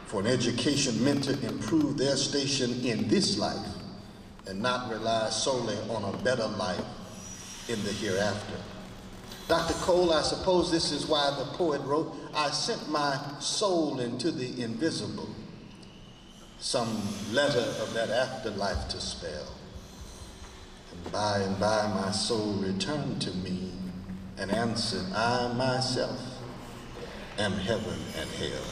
for an education meant to improve their station in this life and not rely solely on a better life in the hereafter. Dr. Cole, I suppose this is why the poet wrote, I sent my soul into the invisible, some letter of that afterlife to spell. And by my soul returned to me and answered, I myself am heaven and hell.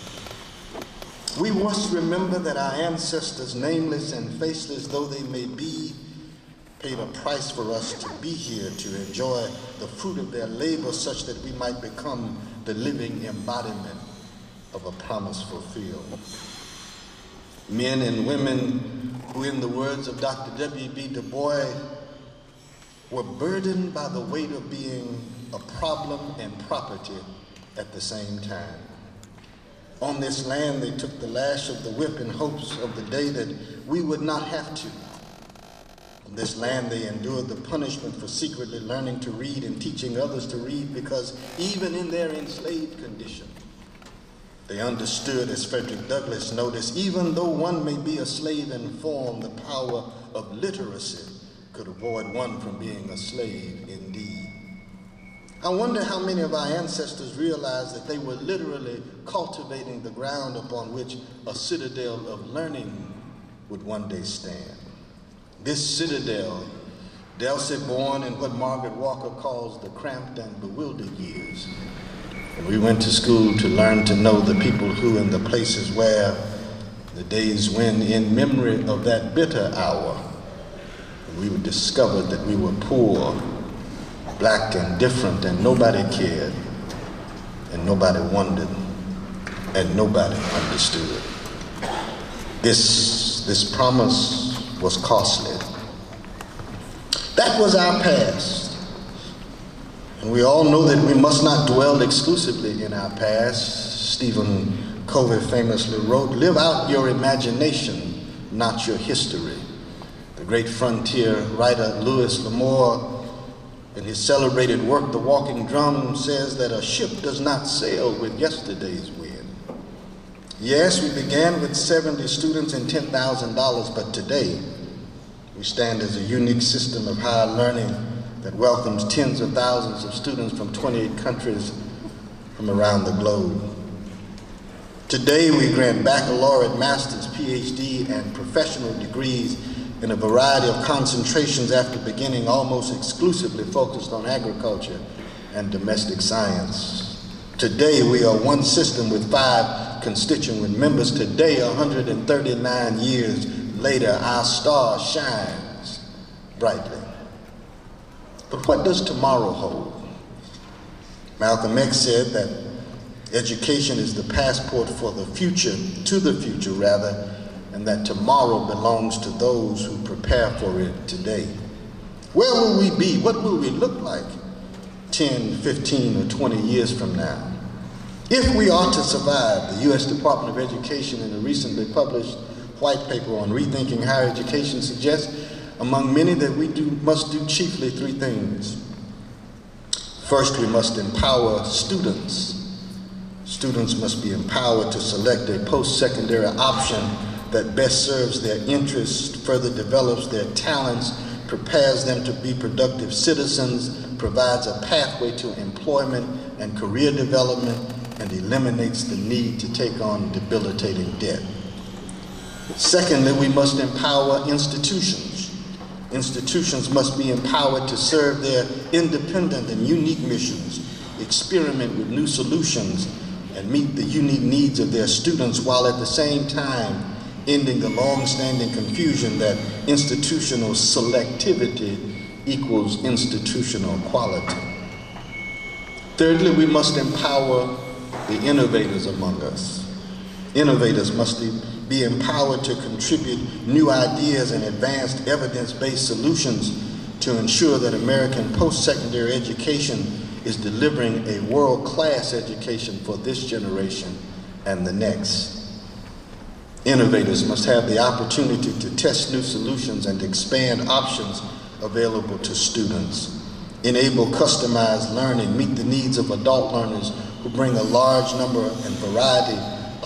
We must remember that our ancestors, nameless and faceless though they may be, paid a price for us to be here, to enjoy the fruit of their labor such that we might become the living embodiment of a promise fulfilled. Men and women who, in the words of Dr. W.B. Du Bois, were burdened by the weight of being a problem and property at the same time. On this land, they took the lash of the whip in hopes of the day that we would not have to. On this land, they endured the punishment for secretly learning to read and teaching others to read, because even in their enslaved condition, they understood, as Frederick Douglass noticed, even though one may be a slave in form, the power of literacy could avoid one from being a slave indeed. I wonder how many of our ancestors realized that they were literally cultivating the ground upon which a citadel of learning would one day stand. This citadel, Delsey born in what Margaret Walker calls the cramped and bewildered years. And we went to school to learn to know the people who and the places where, the days when, in memory of that bitter hour, we would discover that we were poor, black and different, and nobody cared, and nobody wondered, and nobody understood. This promise was costly. That was our past. And we all know that we must not dwell exclusively in our past. Stephen Covey famously wrote, live out your imagination, not your history. The great frontier writer Louis L'Amour, in his celebrated work, The Walking Drum, says that a ship does not sail with yesterday's wind. Yes, we began with 70 students and $10,000, but today we stand as a unique system of higher learning that welcomes tens of thousands of students from 28 countries from around the globe. Today we grant baccalaureate, master's, PhD, and professional degrees in a variety of concentrations after beginning almost exclusively focused on agriculture and domestic science. Today we are one system with 5 constituent members. Today, 139 years later, our star shines brightly. But what does tomorrow hold? Malcolm X said that education is the passport for the future, to the future rather, and that tomorrow belongs to those who prepare for it today. Where will we be? What will we look like 10, 15, or 20 years from now? If we are to survive, the U.S. Department of Education in a recently published white paper on rethinking higher education suggests, among many, that we must do chiefly 3 things. First, we must empower students. Students must be empowered to select a post-secondary option that best serves their interests, further develops their talents, prepares them to be productive citizens, provides a pathway to employment and career development, and eliminates the need to take on debilitating debt. Secondly, we must empower institutions. Institutions must be empowered to serve their independent and unique missions, experiment with new solutions, and meet the unique needs of their students, while at the same time ending the long-standing confusion that institutional selectivity equals institutional quality. Thirdly, we must empower the innovators among us. Innovators must be empowered to contribute new ideas and advanced evidence-based solutions to ensure that American post-secondary education is delivering a world-class education for this generation and the next. Innovators must have the opportunity to test new solutions and expand options available to students, enable customized learning, meet the needs of adult learners who bring a large number and variety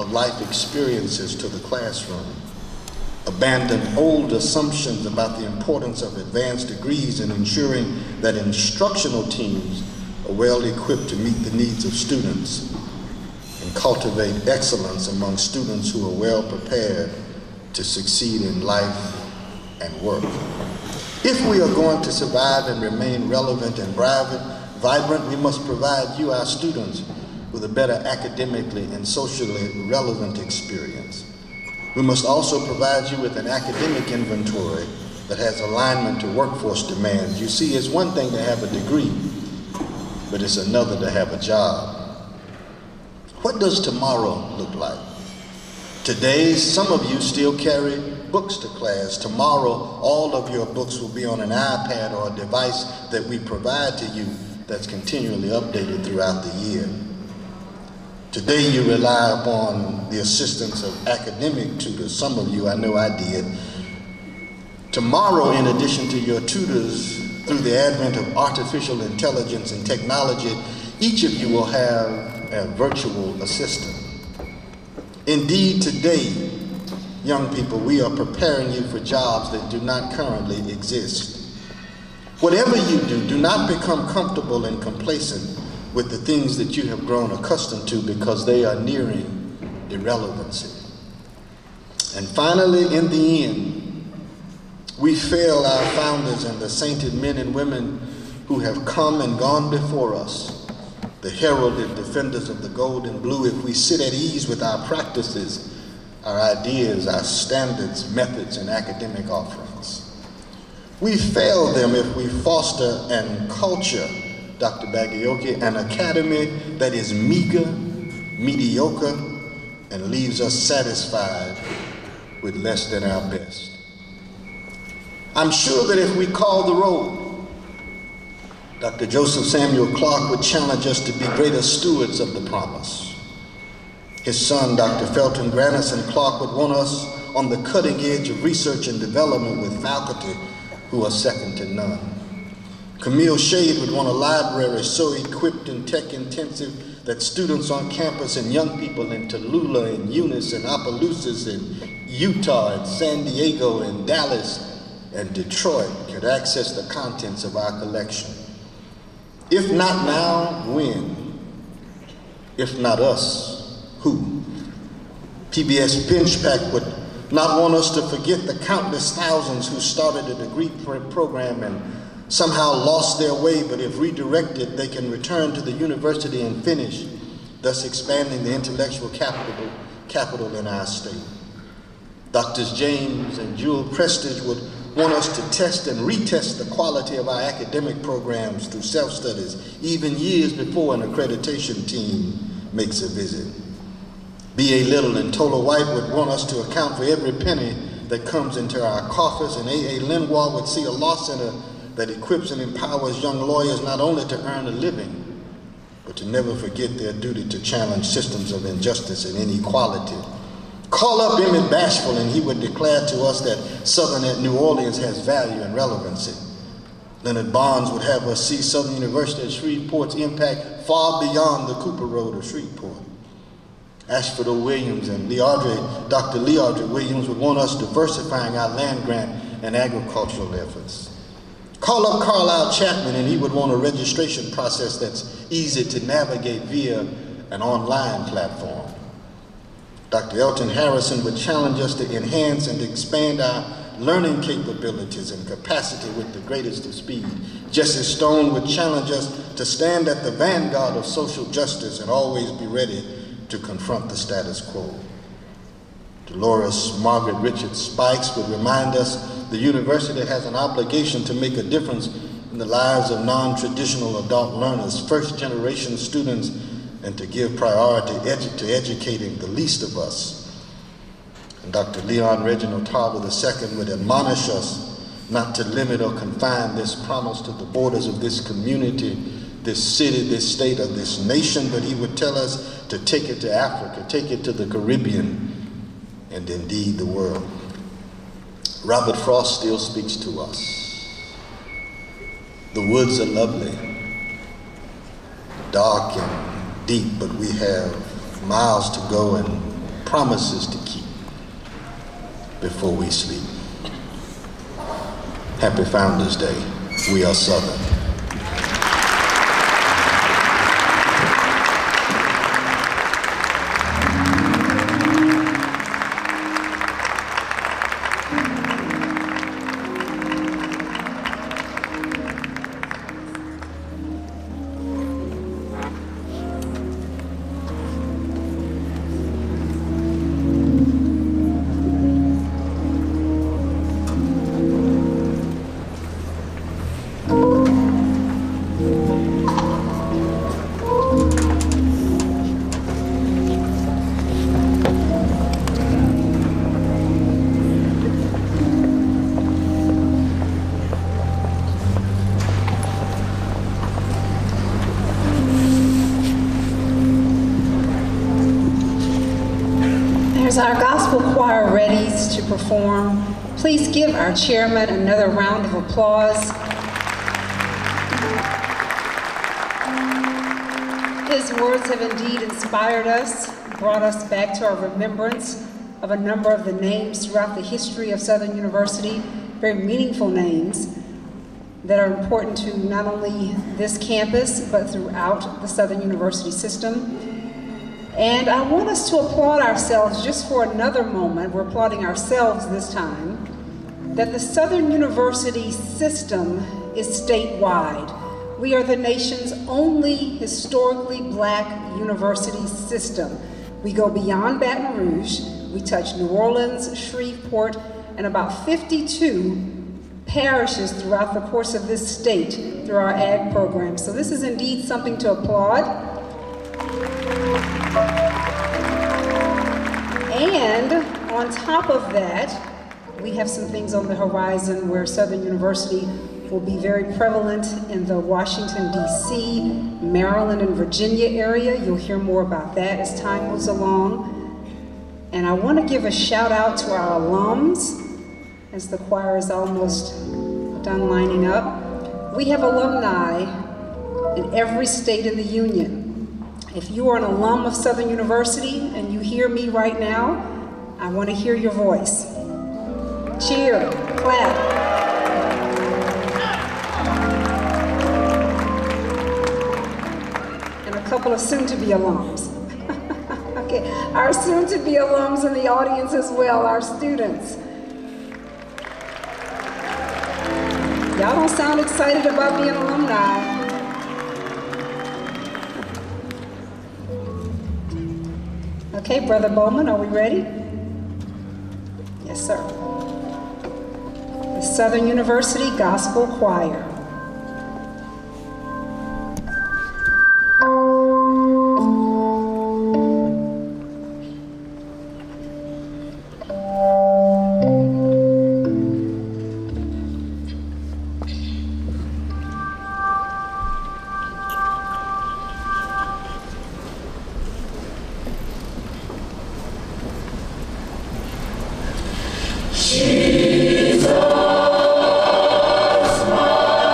of life experiences to the classroom. Abandon old assumptions about the importance of advanced degrees in ensuring that instructional teams are well equipped to meet the needs of students, and cultivate excellence among students who are well prepared to succeed in life and work. If we are going to survive and remain relevant and vibrant, we must provide you, our students, with a better academically and socially relevant experience. We must also provide you with an academic inventory that has alignment to workforce demands. You see, it's one thing to have a degree, but it's another to have a job. What does tomorrow look like? Today, some of you still carry books to class. Tomorrow, all of your books will be on an iPad or a device that we provide to you that's continually updated throughout the year. Today, you rely upon the assistance of academic tutors. Some of you, I know I did. Tomorrow, in addition to your tutors, through the advent of artificial intelligence and technology, each of you will have a virtual assistant. Indeed, today, young people, we are preparing you for jobs that do not currently exist. Whatever you do, do not become comfortable and complacent with the things that you have grown accustomed to, because they are nearing irrelevancy. And finally, in the end, we fail our founders and the sainted men and women who have come and gone before us, the heralded defenders of the gold and blue, if we sit at ease with our practices, our ideas, our standards, methods, and academic offerings. We fail them if we foster and culture, Dr. Bagioki, an academy that is meager, mediocre, and leaves us satisfied with less than our best. I'm sure that if we call the roll, Dr. Joseph Samuel Clark would challenge us to be greater stewards of the promise. His son, Dr. Felton Granison Clark, would want us on the cutting edge of research and development with faculty who are second to none. Camille Shade would want a library so equipped and tech-intensive that students on campus and young people in Tallulah and Eunice and Opelousas and Utah and San Diego and Dallas and Detroit could access the contents of our collection. If not now, when? If not us, who? PBS Pinchback would not want us to forget the countless thousands who started a degree program and somehow lost their way, but if redirected, they can return to the university and finish, thus expanding the intellectual capital in our state. Doctors James and Jewel Prestige would want us to test and retest the quality of our academic programs through self-studies, even years before an accreditation team makes a visit. B.A. Little and Tola White would want us to account for every penny that comes into our coffers, and A.A. Lenoir would see a law center that equips and empowers young lawyers not only to earn a living, but to never forget their duty to challenge systems of injustice and inequality. Call up Emmett Bashful and he would declare to us that Southern New Orleans has value and relevancy. Leonard Barnes would have us see Southern University at Shreveport's impact far beyond the Cooper Road of Shreveport. Ashford O. Williams and Dr. Leardre Williams would want us diversifying our land grant and agricultural efforts. Call up Carlisle Chapman and he would want a registration process that's easy to navigate via an online platform. Dr. Elton Harrison would challenge us to enhance and expand our learning capabilities and capacity with the greatest of speed. Jesse Stone would challenge us to stand at the vanguard of social justice and always be ready to confront the status quo. Dolores Margaret Richard Spikes would remind us the university has an obligation to make a difference in the lives of non-traditional adult learners, first-generation students, and to give priority to educating the least of us. And Dr. Leon Reginald Tarver II would admonish us not to limit or confine this promise to the borders of this community, this city, this state, or this nation, but he would tell us to take it to Africa, take it to the Caribbean, and indeed the world. Robert Frost still speaks to us. The woods are lovely, dark and deep, but we have miles to go and promises to keep before we sleep. Happy Founders Day. We are Southern. As our gospel choir readies to perform, please give our chairman another round of applause. His words have indeed inspired us, brought us back to our remembrance of a number of the names throughout the history of Southern University, very meaningful names that are important to not only this campus, but throughout the Southern University system. And I want us to applaud ourselves just for another moment, we're applauding ourselves this time, that the Southern University system is statewide. We are the nation's only historically Black university system. We go beyond Baton Rouge, we touch New Orleans, Shreveport, and about 52 parishes throughout the course of this state through our ag program. So this is indeed something to applaud. And on top of that, we have some things on the horizon where Southern University will be very prevalent in the Washington, D.C., Maryland, and Virginia area. You'll hear more about that as time moves along. And I want to give a shout out to our alums as the choir is almost done lining up. We have alumni in every state in the union. If you are an alum of Southern University and you hear me right now, I want to hear your voice. Cheer, clap. And a couple of soon-to-be alums. Okay, our soon-to-be alums in the audience as well, our students. Y'all don't sound excited about being alumni. Okay, Brother Bowman, are we ready? Yes, sir. The Southern University Gospel Choir. Jesus, my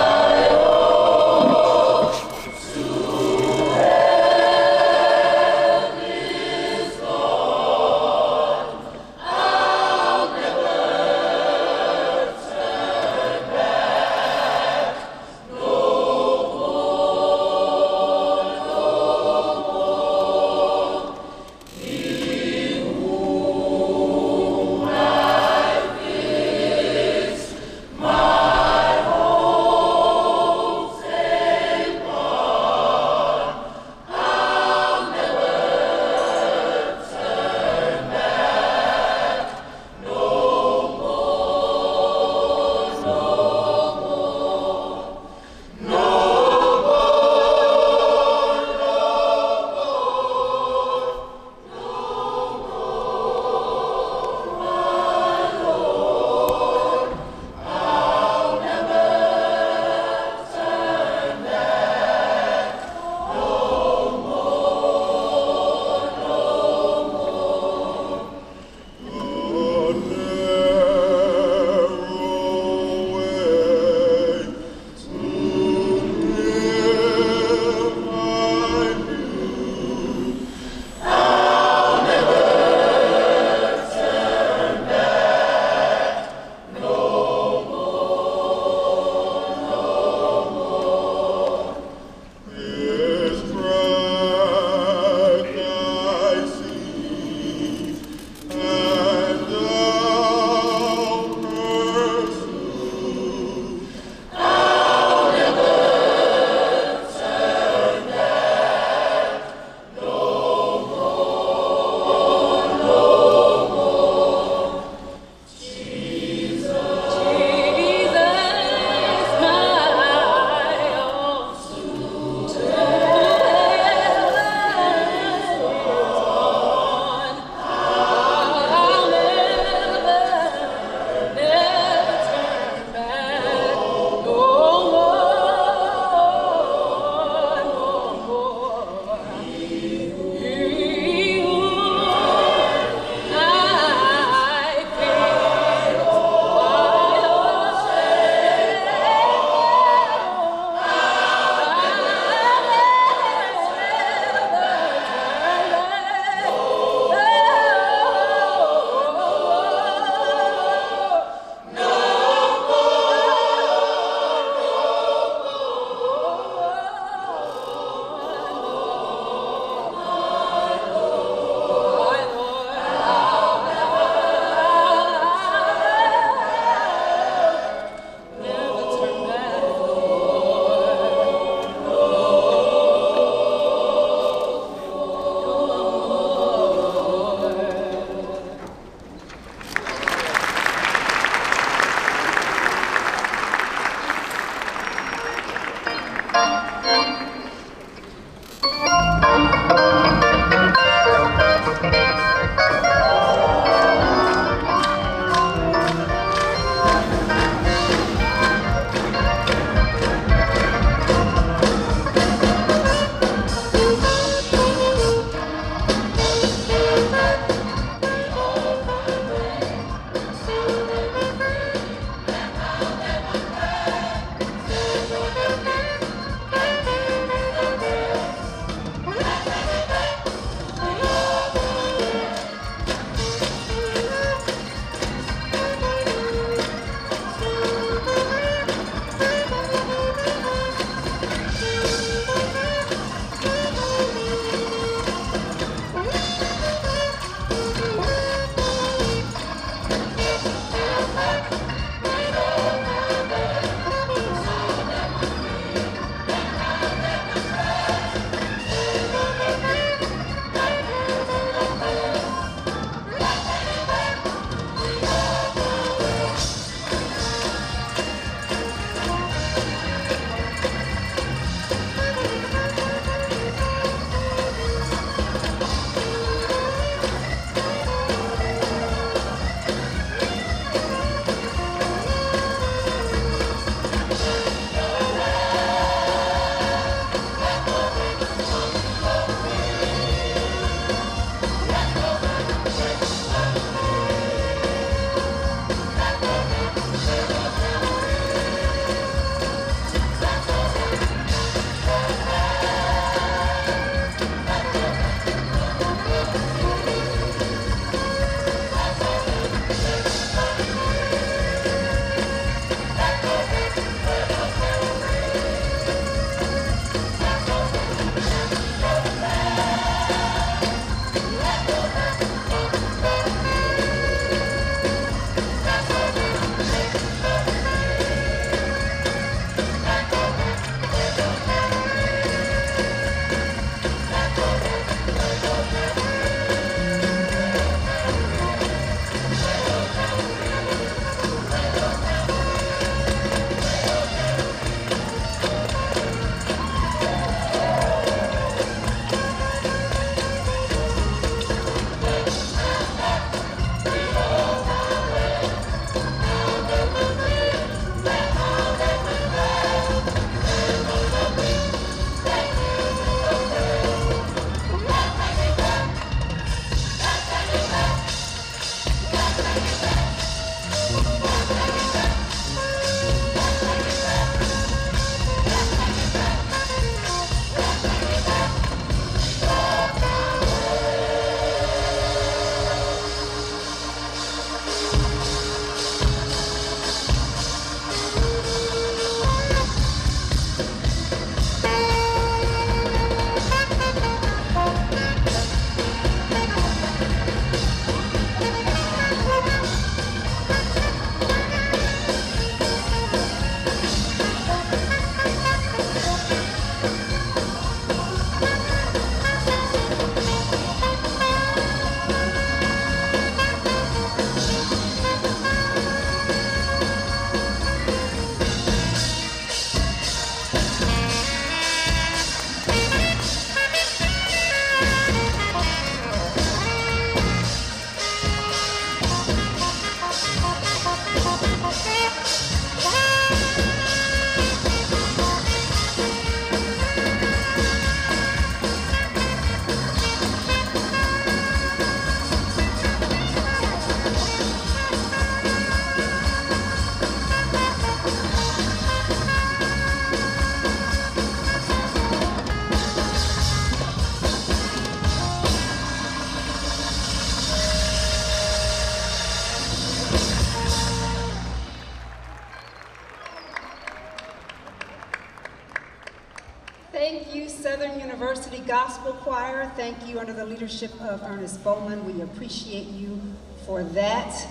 Gospel Choir, thank you under the leadership of Ernest Bowman. We appreciate you for that,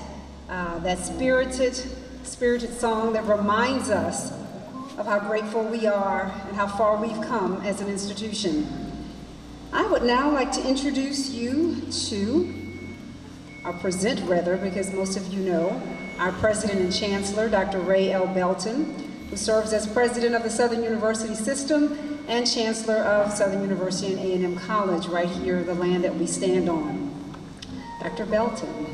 that spirited song that reminds us of how grateful we are and how far we've come as an institution. I would now like to introduce you to, or present rather, because most of you know, our President and Chancellor, Dr. Ray L. Belton, who serves as President of the Southern University System and Chancellor of Southern University and A&M College, right here, the land that we stand on. Dr. Belton.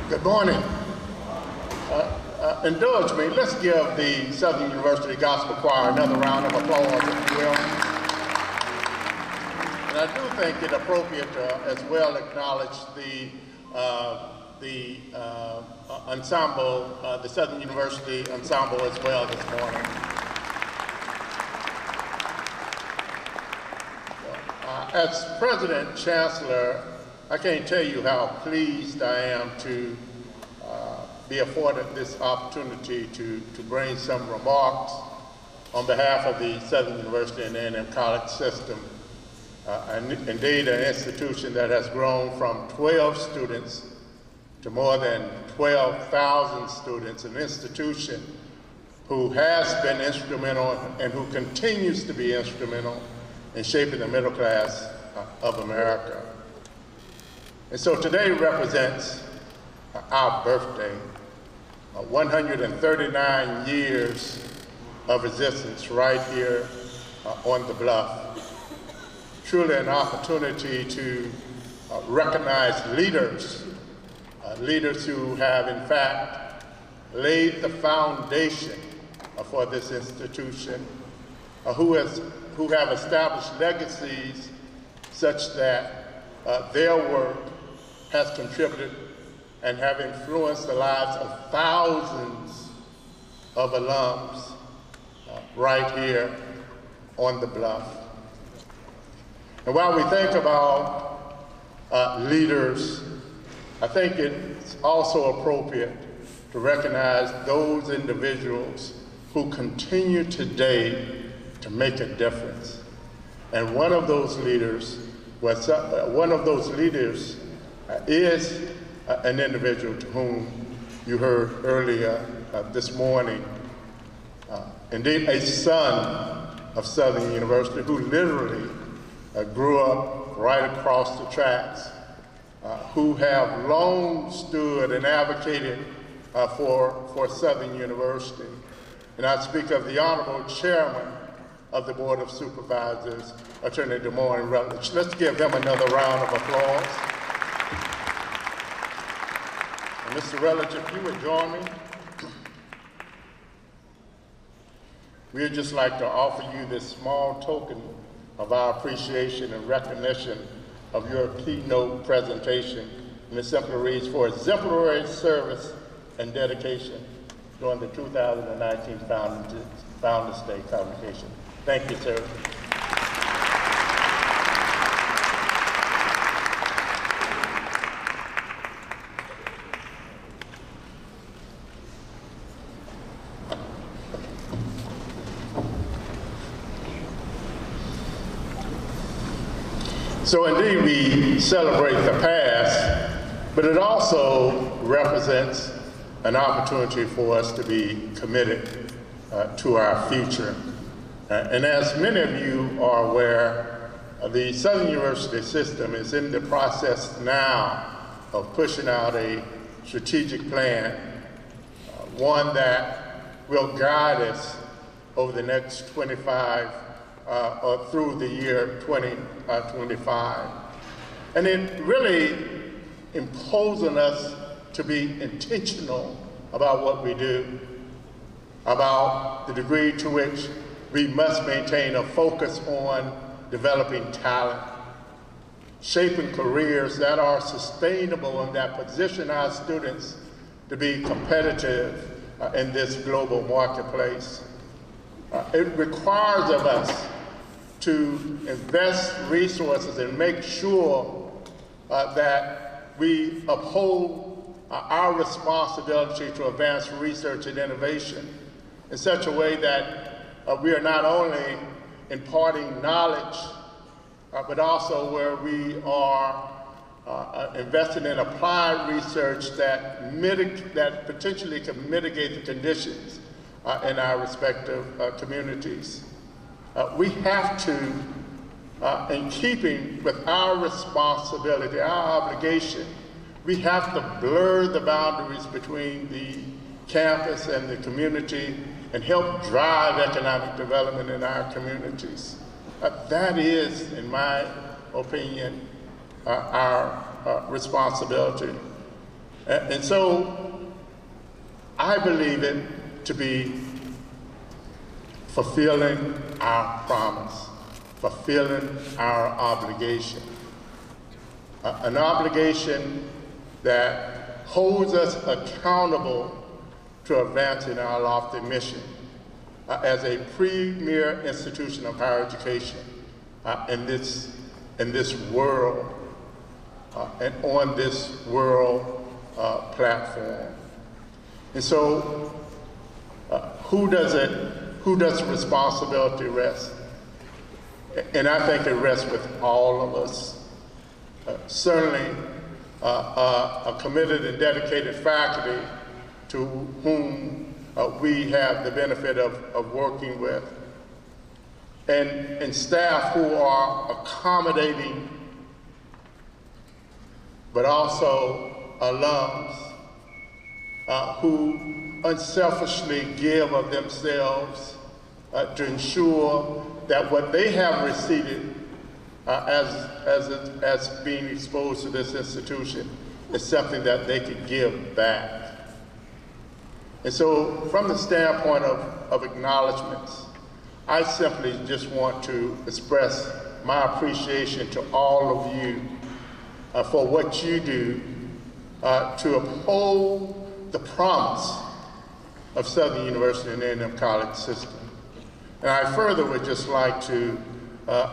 Good morning. Indulge me, let's give the Southern University Gospel Choir another round of applause, if you will. And I do think it appropriate to as well acknowledge the ensemble, the Southern University ensemble as well this morning. As President Chancellor, I can't tell you how pleased I am to be afforded this opportunity to bring some remarks on behalf of the Southern University and A&M College system. Indeed, an institution that has grown from 12 students to more than 12,000 students, an institution who has been instrumental and who continues to be instrumental in shaping the middle class of America. And so today represents our birthday, 139 years of resistance right here on the bluff. Truly an opportunity to recognize leaders, leaders who have in fact laid the foundation for this institution, who have established legacies such that their work has contributed and have influenced the lives of thousands of alums right here on the bluff. And while we think about leaders, I think it's also appropriate to recognize those individuals who continue today to make a difference. And one of those leaders is an individual to whom you heard earlier this morning, indeed a son of Southern University who literally grew up right across the tracks, who have long stood and advocated for Southern University. And I speak of the Honorable Chairman of the Board of Supervisors, Attorney Des Moines Rutledge. Let's give him another round of applause. And Mr. Rutledge, if you would join me, we'd just like to offer you this small token of our appreciation and recognition of your keynote presentation. And it simply reads, for exemplary service and dedication during the 2019 Founders Day Convocation. Thank you, sir. So indeed, we celebrate the past, but it also represents an opportunity for us to be committed to our future. And as many of you are aware, the Southern University system is in the process now of pushing out a strategic plan, one that will guide us over the next 25 or through the year 2025. And it really imposes on us to be intentional about what we do, about the degree to which we must maintain a focus on developing talent, shaping careers that are sustainable and that position our students to be competitive in this global marketplace. It requires of us to invest resources and make sure that we uphold our responsibility to advance research and innovation in such a way that we are not only imparting knowledge, but also where we are investing in applied research that potentially can mitigate the conditions in our respective communities. We have to, in keeping with our responsibility, our obligation, we have to blur the boundaries between the campus and the community and help drive economic development in our communities. That is, in my opinion, our responsibility. And so I believe it to be fulfilling our promise, fulfilling our obligation. An obligation that holds us accountable to advancing our lofty mission as a premier institution of higher education in this world and on this world platform. And so, who does the responsibility rest? And I think it rests with all of us. Certainly, a committed and dedicated faculty to whom we have the benefit of working with, and staff who are accommodating, but also alums who unselfishly give of themselves to ensure that what they have received as being exposed to this institution is something that they could give back. And so from the standpoint of acknowledgments, I simply just want to express my appreciation to all of you for what you do to uphold the promise of Southern University and A&M College system. And I further would just like to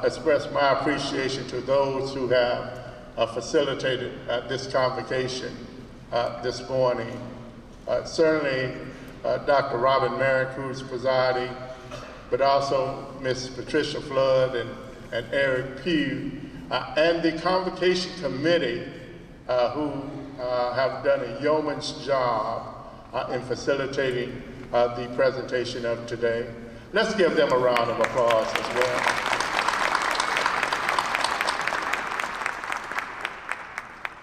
express my appreciation to those who have facilitated this convocation this morning. Certainly Dr. Robin Merrick, who's presiding, but also Ms. Patricia Flood and Eric Pugh, and the Convocation Committee, who have done a yeoman's job in facilitating the presentation of today. Let's give them a round of applause as well.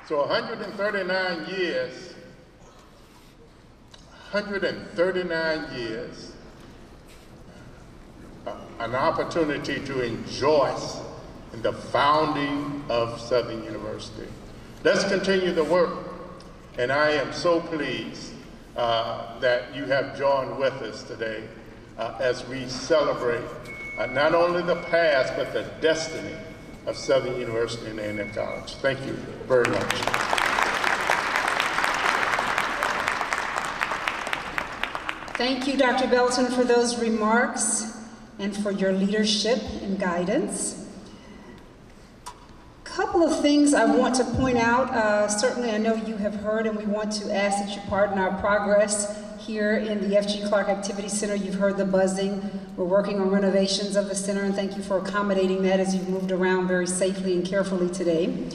So 139 years, an opportunity to enjoy in the founding of Southern University. Let's continue the work, and I am so pleased that you have joined with us today as we celebrate not only the past, but the destiny of Southern University and A&M College. Thank you very much. Thank you, Dr. Belton, for those remarks and for your leadership and guidance. Couple of things I want to point out. Certainly I know you have heard, and we want to ask that you pardon our progress here in the F.G. Clark Activity Center. You've heard the buzzing. We're working on renovations of the center, and thank you for accommodating that as you've moved around very safely and carefully today.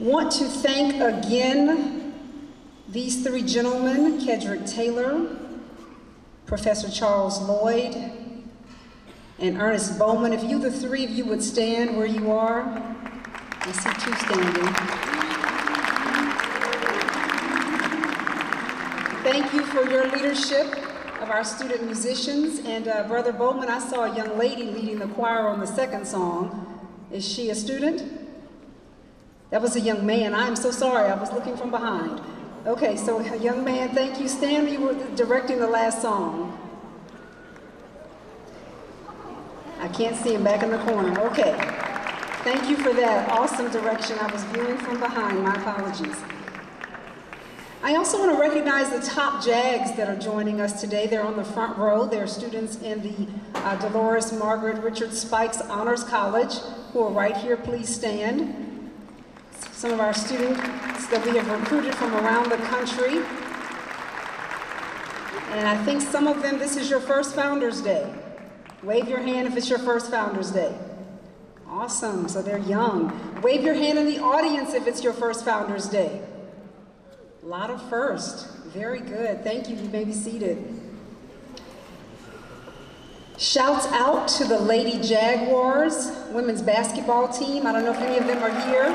Want to thank again these three gentlemen, Kedrick Taylor, Professor Charles Lloyd, and Ernest Bowman. If you, the three of you, would stand where you are. I see two standing. Thank you for your leadership of our student musicians. And Brother Bowman, I saw a young lady leading the choir on the second song. Is she a student? That was a young man. I'm so sorry, I was looking from behind. Okay, so a young man, thank you. Stan, you were directing the last song. I can't see him back in the corner. Okay. Thank you for that awesome direction. I was viewing from behind. My apologies. I also want to recognize the top JAGs that are joining us today. They're on the front row. They're students in the Dolores Margaret Richard Spikes Honors College who are right here. Please stand. some of our students that we have recruited from around the country. And I think some of them, this is your first Founders Day. Wave your hand if it's your first Founders Day. Awesome, so they're young. Wave your hand in the audience if it's your first Founders Day. A lot of first, very good. Thank you, you may be seated. Shouts out to the Lady Jaguars women's basketball team. I don't know if any of them are here.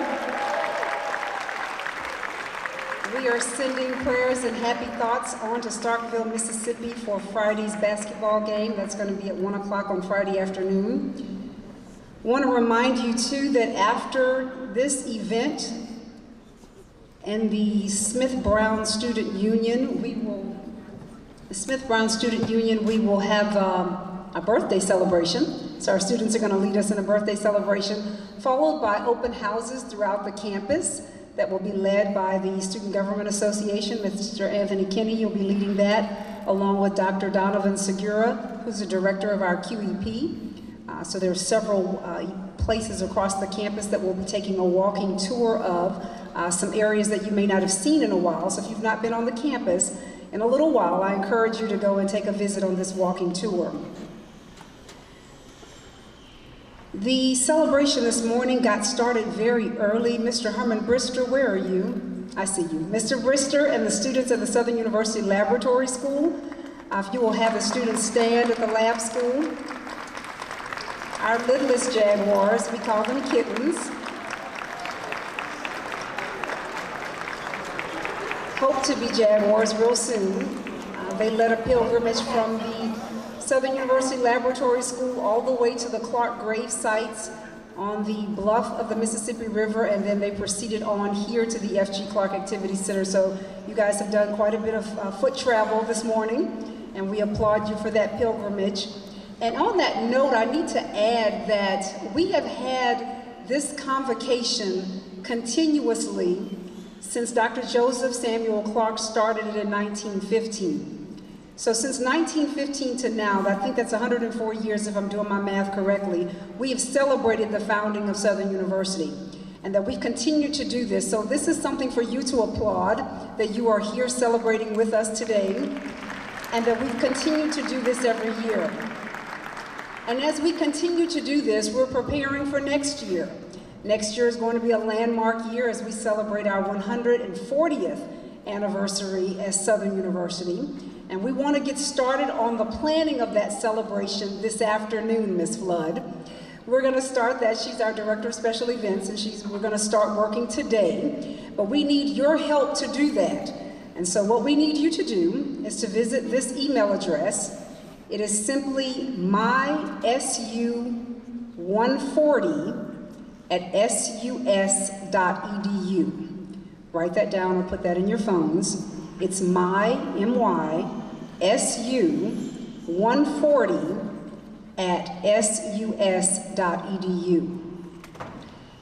We are sending prayers and happy thoughts on to Starkville, Mississippi for Friday's basketball game. That's going to be at 1 o'clock on Friday afternoon. I want to remind you too that after this event and the Smith-Brown Student Union, we will have a birthday celebration. So our students are going to lead us in a birthday celebration, followed by open houses throughout the campus that will be led by the Student Government Association. Mr. Anthony Kinney will be leading that, along with Dr. Donovan Segura, who's the director of our QEP. So there are several places across the campus that we'll be taking a walking tour of, some areas that you may not have seen in a while. So if you've not been on the campus in a little while, I encourage you to go and take a visit on this walking tour. The celebration this morning got started very early. Mr. Herman Brister, where are you? I see you. Mr. Brister and the students at the Southern University Laboratory School. If you will have the students stand at the lab school. Our littlest Jaguars, we call them kittens. Hope to be Jaguars real soon. They led a pilgrimage from the Southern University Laboratory School all the way to the Clark grave sites on the bluff of the Mississippi River, and then they proceeded on here to the F.G. Clark Activity Center. So you guys have done quite a bit of foot travel this morning, and we applaud you for that pilgrimage. And on that note, I need to add that we have had this convocation continuously since Dr. Joseph Samuel Clark started it in 1915. So since 1915 to now, I think that's 104 years if I'm doing my math correctly, we have celebrated the founding of Southern University, and that we continue to do this. So this is something for you to applaud, that you are here celebrating with us today, and that we've continued to do this every year. And as we continue to do this, we're preparing for next year. Next year is going to be a landmark year as we celebrate our 140th anniversary as Southern University. And we want to get started on the planning of that celebration this afternoon, Ms. Flood. We're going to start that. She's our Director of Special Events, and we're going to start working today. But we need your help to do that. And so what we need you to do is to visit this email address. It is simply mysu140@sus.edu. Write that down or put that in your phones. It's mysu140@sus.edu.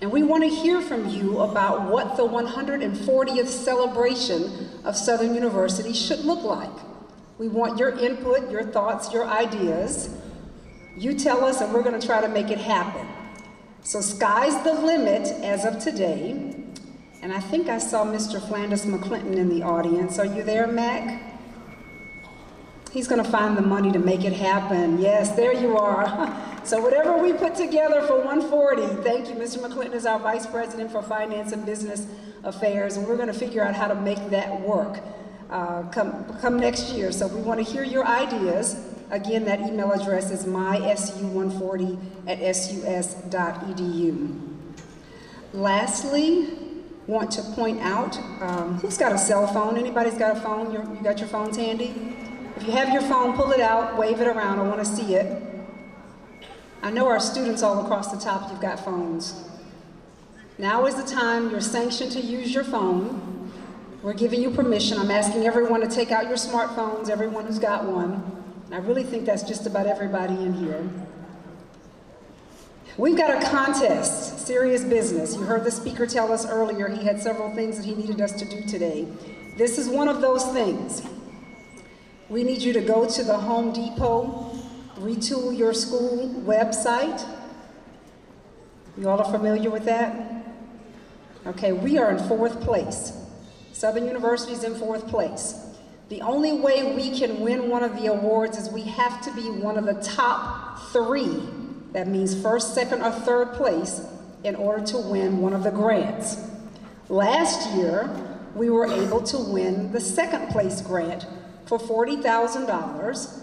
And we want to hear from you about what the 140th celebration of Southern University should look like. We want your input, your thoughts, your ideas. You tell us and we're going to try to make it happen. So sky's the limit as of today. And I think I saw Mr. Flanders McClinton in the audience. Are you there, Mac? He's going to find the money to make it happen. Yes, there you are. So whatever we put together for 140, thank you. Mr. McClinton is our Vice President for Finance and Business Affairs, and we're going to figure out how to make that work come next year. So we want to hear your ideas. Again, that email address is mysu140@sus.edu. Lastly, want to point out, who's got a cell phone? Anybody's got a phone? You got your phones handy? If you have your phone, pull it out, wave it around. I want to see it. I know our students all across the top, you've got phones. Now is the time. You're sanctioned to use your phone. We're giving you permission. I'm asking everyone to take out your smartphones, everyone who's got one. I really think that's just about everybody in here. We've got a contest, serious business. You heard the speaker tell us earlier he had several things that he needed us to do today. This is one of those things. We need you to go to the Home Depot, Retool Your School website. You all are familiar with that? Okay, we are in 4th place. Southern University's in 4th place. The only way we can win one of the awards is we have to be one of the top 3. That means 1st, 2nd, or 3rd place in order to win one of the grants. Last year, we were able to win the 2nd place grant for $40,000,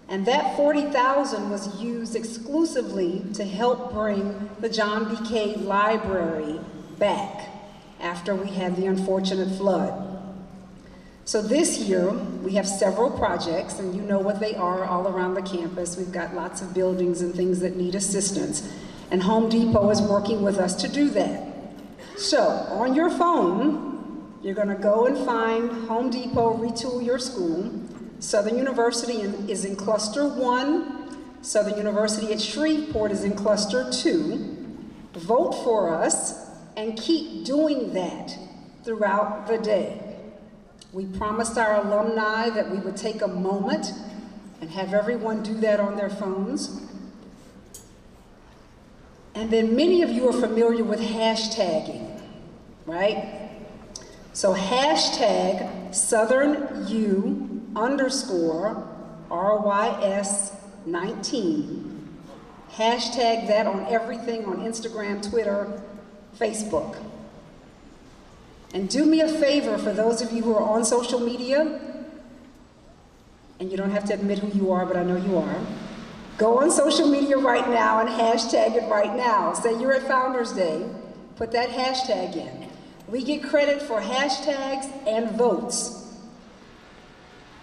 and that $40,000 was used exclusively to help bring the John B. Cade Library back after we had the unfortunate flood. So this year, we have several projects, and you know what they are all around the campus. We've got lots of buildings and things that need assistance, and Home Depot is working with us to do that. So, on your phone, you're gonna go and find Home Depot Retool Your School. Southern University is in Cluster 1. Southern University at Shreveport is in Cluster 2. Vote for us and keep doing that throughout the day. We promised our alumni that we would take a moment and have everyone do that on their phones. And then many of you are familiar with hashtagging, right? So hashtag SouthernU_RYS19. Hashtag that on everything on Instagram, Twitter, Facebook. And do me a favor, for those of you who are on social media, and you don't have to admit who you are, but I know you are, go on social media right now and hashtag it right now. Say you're at Founders Day, put that hashtag in. We get credit for hashtags and votes.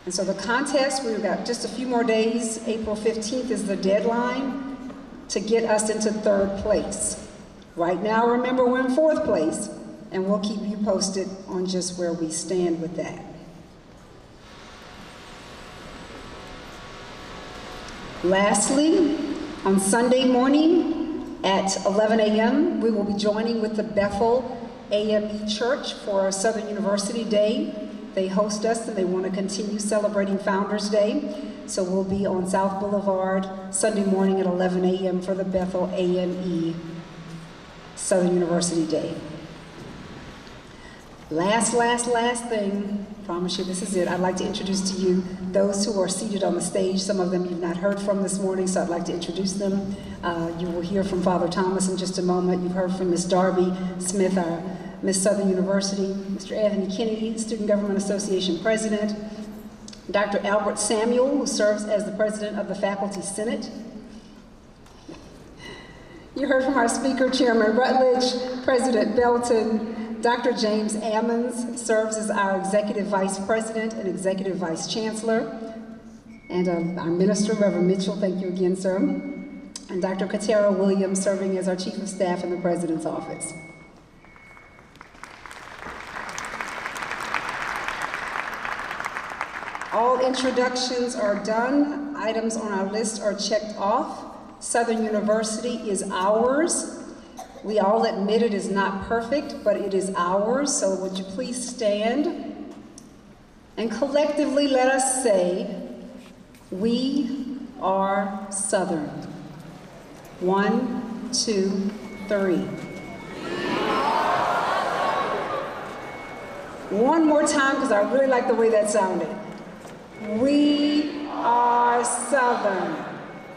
And so the contest, we've got just a few more days. April 15th is the deadline to get us into 3rd place. Right now, remember, we're in 4th place, and we'll keep you posted on just where we stand with that. Lastly, on Sunday morning at 11 a.m., we will be joining with the Bethel AME Church for our Southern University Day. They host us and they want to continue celebrating Founders Day. So we'll be on South Boulevard Sunday morning at 11 a.m. for the Bethel AME Southern University Day. Last thing, promise you this is it. I'd like to introduce to you those who are seated on the stage. Some of them you've not heard from this morning, so I'd like to introduce them. You will hear from Father Thomas in just a moment. You've heard from Miss Darby Smith, our Miss Southern University, Mr. Anthony Kennedy, Student Government Association President, Dr. Albert Samuel, who serves as the President of the Faculty Senate. You heard from our speaker, Chairman Rutledge, President Belton. Dr. James Ammons serves as our Executive Vice President and Executive Vice Chancellor. And our Minister, Reverend Mitchell, thank you again, sir. And Dr. Katera Williams serving as our Chief of Staff in the President's Office. All introductions are done. Items on our list are checked off. Southern University is ours. We all admit it is not perfect, but it is ours. So would you please stand and collectively let us say, we are Southern. 1, 2, 3. One more time, because I really like the way that sounded. We are Southern.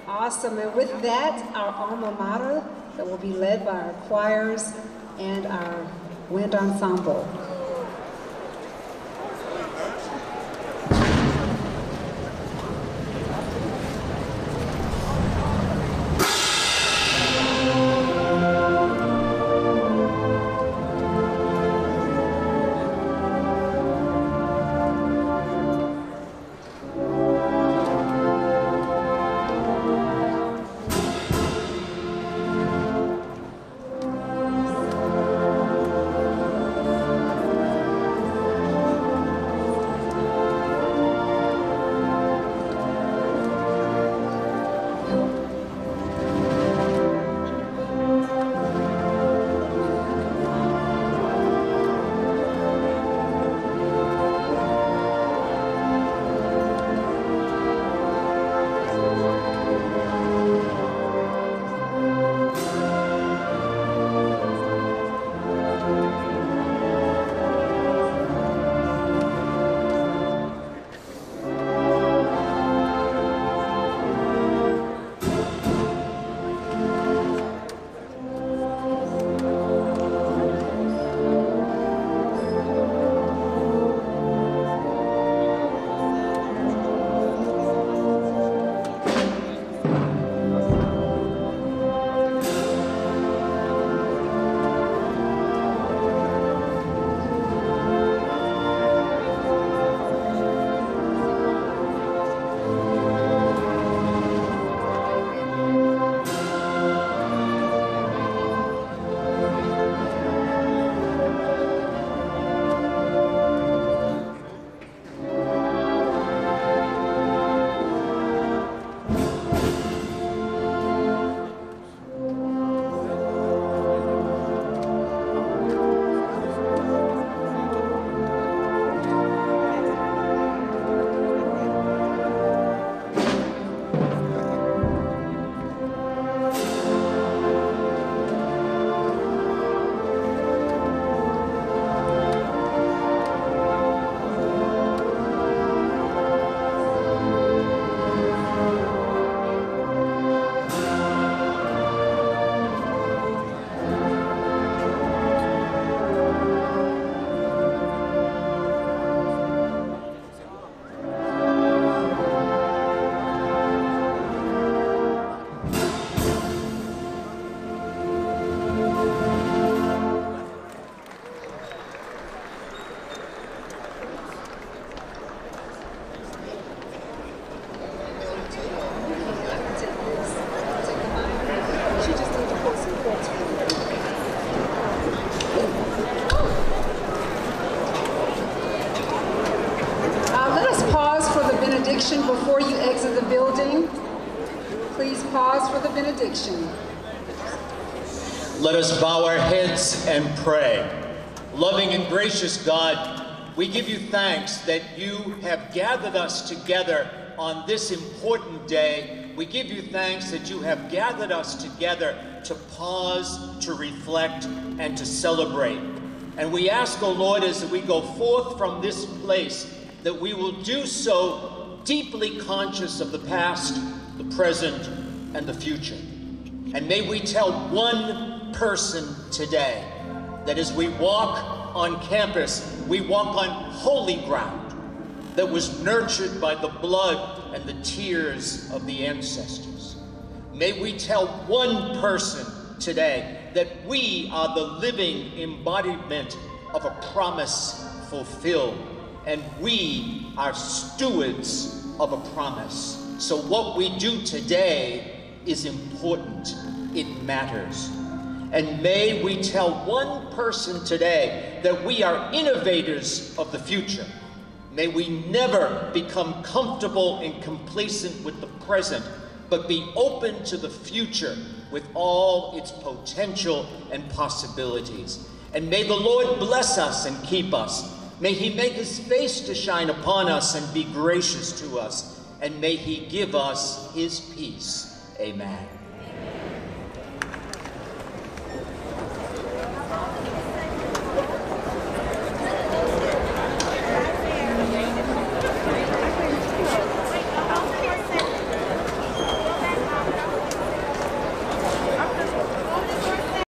Awesome, and with that, our alma mater that will be led by our choirs and our wind ensemble. benediction before you exit the building. Please pause for the benediction. Let us bow our heads and pray. Loving and gracious God, we give you thanks that you have gathered us together on this important day. We give you thanks that you have gathered us together to pause, to reflect, and to celebrate. And we ask, O Lord, as we go forth from this place, that we will do so deeply conscious of the past, the present, and the future. And may we tell one person today that as we walk on campus, we walk on holy ground that was nurtured by the blood and the tears of the ancestors. May we tell one person today that we are the living embodiment of a promise fulfilled, and we are stewards of a promise. So what we do today is important. It matters. And may we tell one person today that we are innovators of the future. May we never become comfortable and complacent with the present, but be open to the future with all its potential and possibilities. And may the Lord bless us and keep us. May he make his face to shine upon us and be gracious to us. And may he give us his peace. Amen.